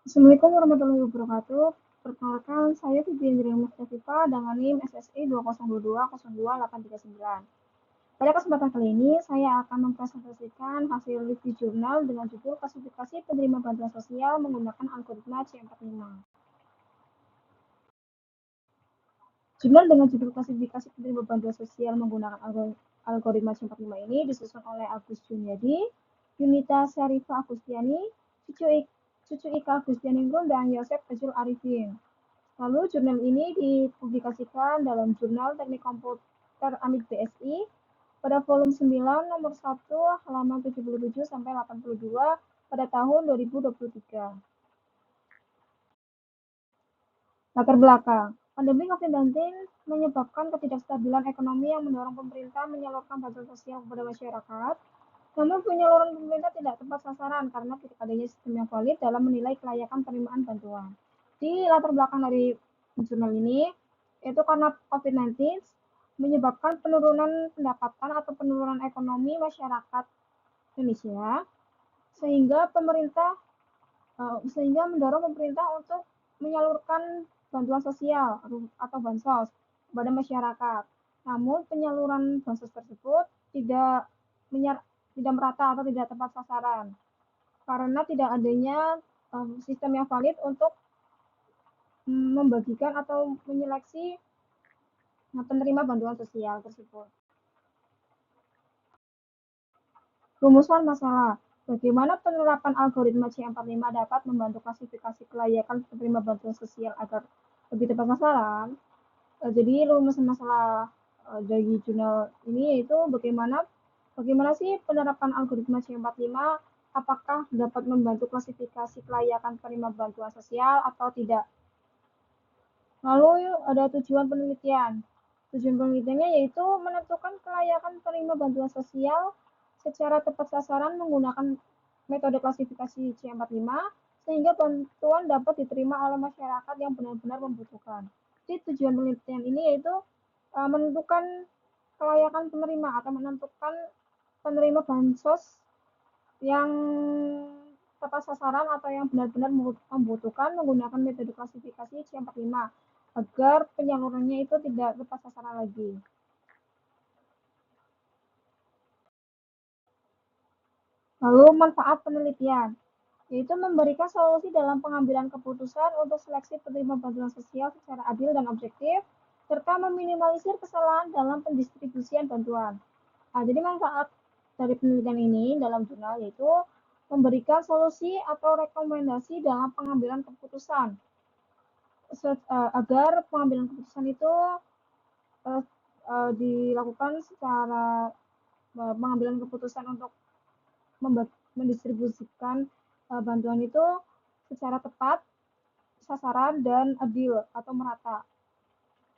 Assalamualaikum warahmatullahi wabarakatuh. Perkenalkan, saya Fitri Indriani Mustafifa dengan NIM SSI 2022020839. Pada kesempatan kali ini, saya akan mempresentasikan hasil review jurnal dengan judul klasifikasi penerima bantuan sosial menggunakan algoritma C45. Jurnal dengan judul klasifikasi penerima bantuan sosial menggunakan algoritma C45 ini disusun oleh Agus Junyadi, Yunita Syarifah Agustiani, Cucu Ika Agustianingrum, dan Yosef Azul Arifin. Lalu jurnal ini dipublikasikan dalam Jurnal Teknik Komputer Amit BSI pada volume 9 nomor 1 halaman 77 sampai 82 pada tahun 2023. Latar belakang. Pandemi COVID-19 menyebabkan ketidakstabilan ekonomi yang mendorong pemerintah menyalurkan bantuan sosial kepada masyarakat. Namun penyaluran pemerintah tidak tepat sasaran karena tidak adanya sistem yang valid dalam menilai kelayakan penerimaan bantuan. Di latar belakang dari jurnal ini, yaitu karena COVID-19 menyebabkan penurunan pendapatan atau penurunan ekonomi masyarakat Indonesia, sehingga mendorong pemerintah untuk menyalurkan bantuan sosial atau bansos kepada masyarakat. Namun penyaluran bansos tersebut tidak merata atau tidak tepat sasaran karena tidak adanya sistem yang valid untuk membagikan atau menyeleksi penerima bantuan sosial tersebut. Rumusan masalah. Bagaimana penerapan algoritma C45 dapat membantu klasifikasi kelayakan penerima bantuan sosial agar lebih tepat sasaran? Jadi rumusan masalah dari jurnal ini yaitu bagaimana sih penerapan algoritma C45, apakah dapat membantu klasifikasi kelayakan penerima bantuan sosial atau tidak. Lalu ada tujuan penelitian. Tujuan penelitiannya yaitu menentukan kelayakan penerima bantuan sosial secara tepat sasaran menggunakan metode klasifikasi C45 sehingga bantuan dapat diterima oleh masyarakat yang benar-benar membutuhkan. Jadi tujuan penelitian ini yaitu menentukan kelayakan penerima atau menentukan penerima bansos yang tepat sasaran atau yang benar-benar membutuhkan menggunakan metode klasifikasi C45 agar penyalurannya itu tidak tepat sasaran lagi. Lalu manfaat penelitian, yaitu memberikan solusi dalam pengambilan keputusan untuk seleksi penerima bantuan sosial secara adil dan objektif, serta meminimalisir kesalahan dalam pendistribusian bantuan. Nah, jadi manfaat dari penelitian ini dalam jurnal yaitu memberikan solusi atau rekomendasi dalam pengambilan keputusan agar pengambilan keputusan itu dilakukan secara pengambilan keputusan untuk mendistribusikan bantuan itu secara tepat, sasaran, dan adil atau merata.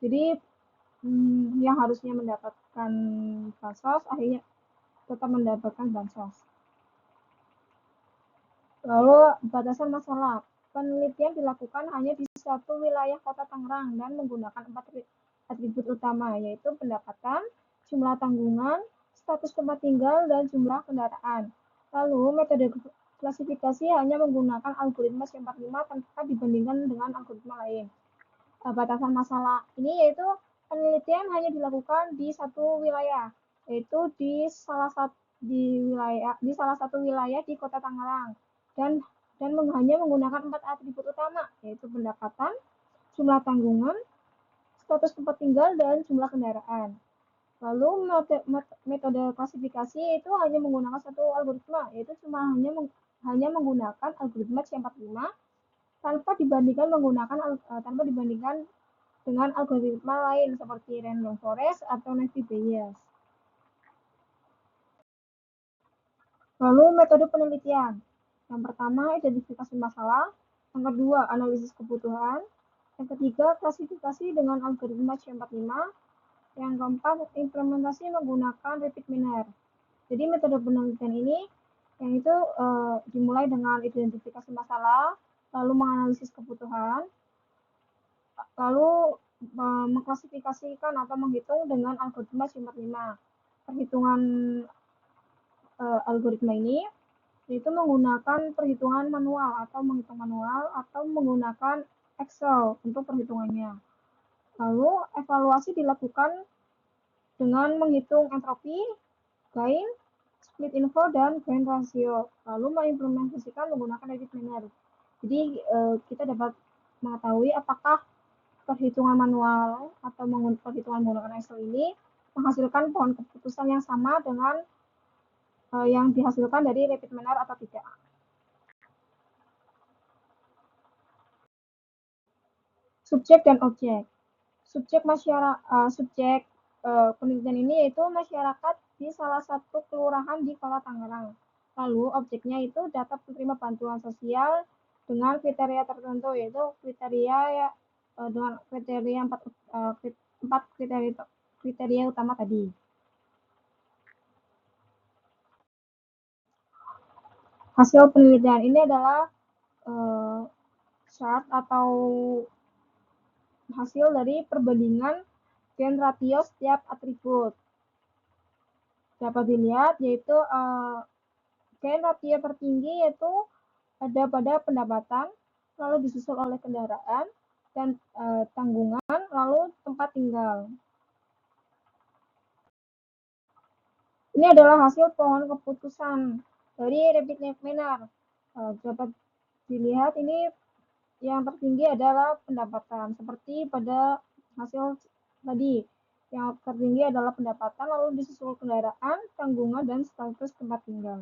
Jadi yang harusnya mendapatkan bansos akhirnya tetap mendapatkan bansos. Lalu batasan masalah. Penelitian dilakukan hanya di satu wilayah Kota Tangerang dan menggunakan 4 atribut utama, yaitu pendapatan, jumlah tanggungan, status tempat tinggal, dan jumlah kendaraan. Lalu metode klasifikasi hanya menggunakan algoritma C45 tanpa dibandingkan dengan algoritma lain. Batasan masalah ini yaitu penelitian hanya dilakukan di satu wilayah, yaitu di salah satu wilayah di Kota Tangerang dan hanya menggunakan 4 atribut utama, yaitu pendapatan, jumlah tanggungan, status tempat tinggal, dan jumlah kendaraan. Lalu metode klasifikasi itu hanya menggunakan satu algoritma, yaitu hanya menggunakan algoritma C45 tanpa dibandingkan dengan algoritma lain seperti random forest atau Naive Bayes. Lalu metode penelitian. Yang pertama, identifikasi masalah. Yang kedua, analisis kebutuhan. Yang ketiga, klasifikasi dengan algoritma C45. Yang keempat, implementasi menggunakan repeat manner. Jadi metode penelitian ini yang itu dimulai dengan identifikasi masalah, lalu menganalisis kebutuhan, lalu mengklasifikasikan atau menghitung dengan algoritma C45. Perhitungan algoritma ini yaitu menggunakan perhitungan manual atau menggunakan Excel untuk perhitungannya. Lalu evaluasi dilakukan dengan menghitung entropi, gain, split info, dan gain rasio. Lalu mengimplementasikan menggunakan edit manner. Jadi kita dapat mengetahui apakah perhitungan manual atau perhitungan menggunakan Excel ini menghasilkan pohon keputusan yang sama dengan yang dihasilkan dari repeat manner atau tidak. Subjek dan objek. Subjek penelitian ini yaitu masyarakat di salah satu kelurahan di Kota Tangerang. Lalu objeknya itu dapat menerima bantuan sosial dengan kriteria tertentu, yaitu dengan kriteria empat kriteria utama tadi. Hasil penelitian ini adalah chart atau hasil dari perbandingan gain ratio setiap atribut. Dapat dilihat yaitu gain ratio tertinggi yaitu ada pada pendapatan, lalu disusul oleh kendaraan dan tanggungan, lalu tempat tinggal. Ini adalah hasil pohon keputusan dari repeat manner. Dapat dilihat ini yang tertinggi adalah pendapatan, seperti pada hasil tadi. Yang tertinggi adalah pendapatan, lalu disusul kendaraan, tanggungan, dan status tempat tinggal.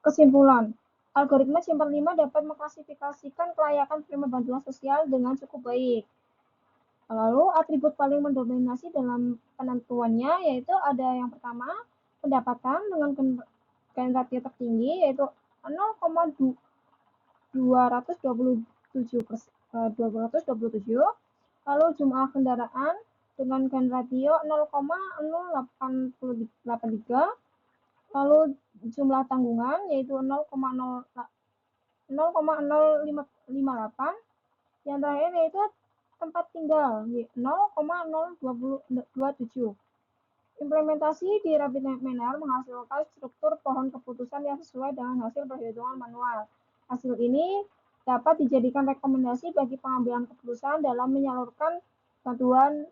Kesimpulan, algoritma Simpar 5 dapat mengklasifikasikan kelayakan penerima bantuan sosial dengan cukup baik. Lalu atribut paling mendominasi dalam penentuannya yaitu ada yang pertama, pendapatan dengan gain ratio tertinggi yaitu 0,227, lalu jumlah kendaraan dengan gain ratio 0,083, lalu jumlah tanggungan yaitu 0,058, yang terakhir yaitu tempat tinggal 0,027. Implementasi di Rapid Manner menghasilkan struktur pohon keputusan yang sesuai dengan hasil perhitungan manual. Hasil ini dapat dijadikan rekomendasi bagi pengambilan keputusan dalam menyalurkan bantuan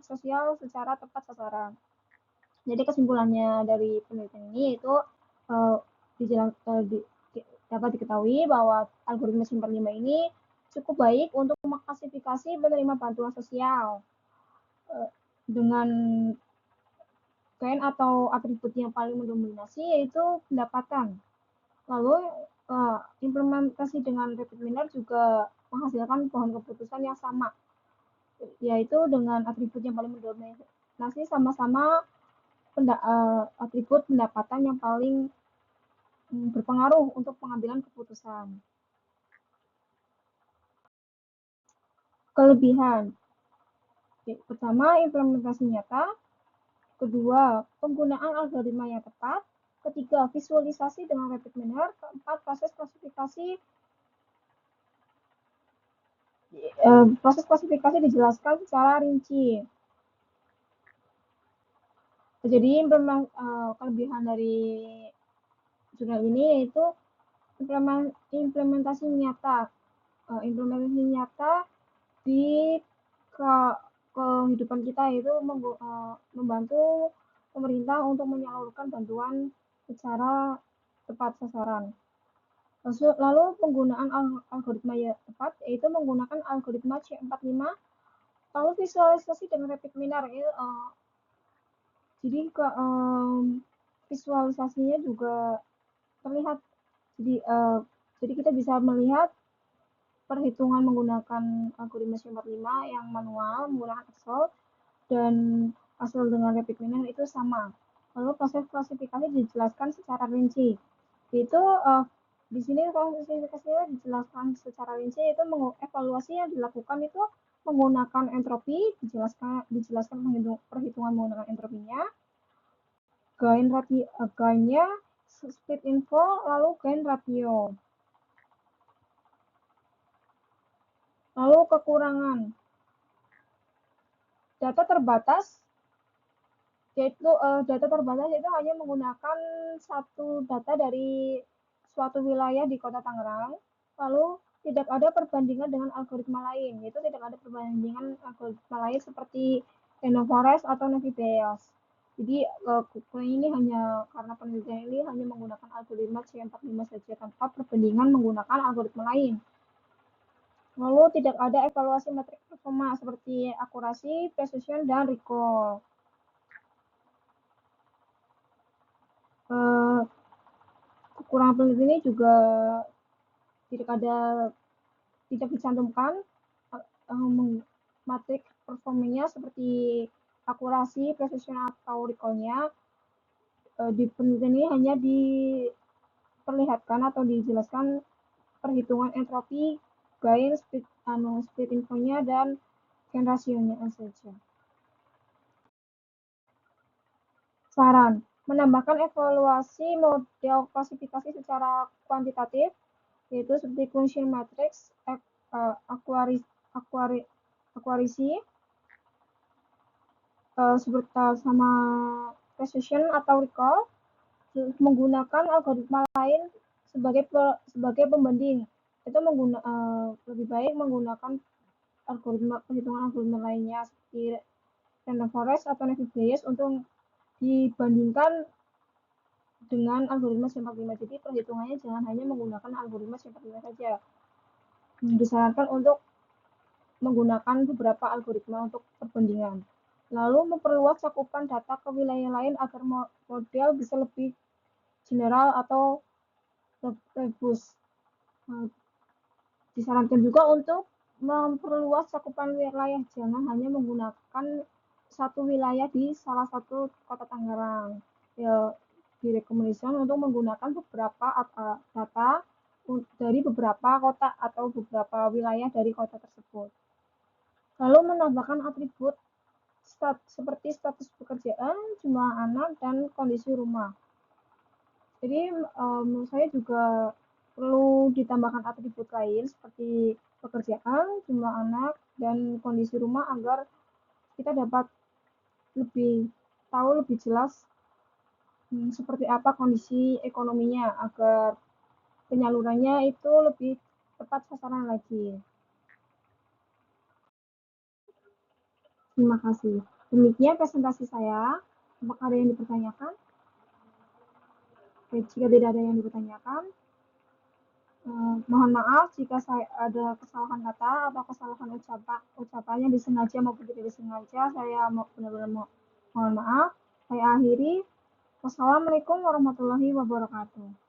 sosial secara tepat sasaran. Jadi kesimpulannya dari penelitian ini itu dapat diketahui bahwa algoritma Simpar 5 ini cukup baik untuk mengklasifikasi penerima bantuan sosial dengan gain atau atribut yang paling mendominasi yaitu pendapatan. Lalu implementasi dengan repeat manner juga menghasilkan pohon keputusan yang sama, yaitu dengan atribut yang paling mendominasi sama-sama atribut pendapatan yang paling berpengaruh untuk pengambilan keputusan. Kelebihan. Pertama, implementasi nyata. Kedua, penggunaan algoritma yang tepat. Ketiga, visualisasi dengan repeat manner. Keempat, proses klasifikasi dijelaskan secara rinci. Jadi kelebihan dari jurnal ini yaitu implementasi nyata. Implementasi nyata di kehidupan kita itu membantu pemerintah untuk menyalurkan bantuan secara tepat sasaran. Lalu penggunaan algoritma yang tepat yaitu menggunakan algoritma C45, lalu visualisasi dengan repeat manner. Jadi visualisasinya juga terlihat. Jadi kita bisa melihat perhitungan menggunakan algoritma C45 yang manual menggunakan Excel dan hasil dengan repeat manner itu sama. Lalu proses klasifikasi dijelaskan secara rinci. Itu di sini klasifikasinya dijelaskan secara rinci, yaitu evaluasi yang dilakukan itu menggunakan entropi, dijelaskan perhitungan menggunakan entropinya, gainnya, split info, lalu gain ratio. Lalu kekurangan. Data terbatas yaitu data terbatas itu hanya menggunakan satu data dari suatu wilayah di Kota Tangerang, lalu tidak ada perbandingan dengan algoritma lain, yaitu tidak ada perbandingan algoritma lain seperti Renoforest atau Navideos. Jadi Google ini hanya karena penelitian ini hanya menggunakan algoritma C45 saja tanpa perbandingan menggunakan algoritma lain. Lalu tidak ada evaluasi metrik performa seperti akurasi, precision, dan recall. Kekurangan penelitian ini juga tidak dicantumkan matrik performanya seperti akurasi, precision atau recall-nya. Di penelitian ini hanya diperlihatkan atau dijelaskan perhitungan entropi, gain, split infonya, dan gain rasionya saja. Saran, menambahkan evaluasi model klasifikasi secara kuantitatif, yaitu seperti Gaussian matrix, akurasi, seperti sama precision atau recall, menggunakan algoritma lain sebagai pembanding. Itu lebih baik menggunakan perhitungan algoritma lainnya seperti Random Forest atau Navier-Bayes untuk dibandingkan dengan algoritma C45. Jadi perhitungannya jangan hanya menggunakan algoritma C45 saja. Disarankan untuk menggunakan beberapa algoritma untuk perbandingan. Lalu memperluas cakupan data ke wilayah lain agar model bisa lebih general atau rebus. Disarankan juga untuk memperluas cakupan wilayah, jangan hanya menggunakan satu wilayah di salah satu kota Tangerang. Ya, direkomendasikan untuk menggunakan beberapa data dari beberapa kota atau beberapa wilayah dari kota tersebut. Lalu menambahkan atribut seperti status pekerjaan, jumlah anak, dan kondisi rumah. Jadi menurut saya juga perlu ditambahkan atribut lain seperti pekerjaan, jumlah anak, dan kondisi rumah agar kita dapat tahu lebih jelas seperti apa kondisi ekonominya agar penyalurannya itu lebih tepat sasaran lagi. Terima kasih. Demikian presentasi saya. Apakah ada yang dipertanyakan? Jika tidak ada yang dipertanyakan, mohon maaf jika saya ada kesalahan kata atau kesalahan ucapannya disengaja maupun tidak disengaja. Saya benar-benar mohon maaf. Saya akhiri. Wassalamualaikum warahmatullahi wabarakatuh.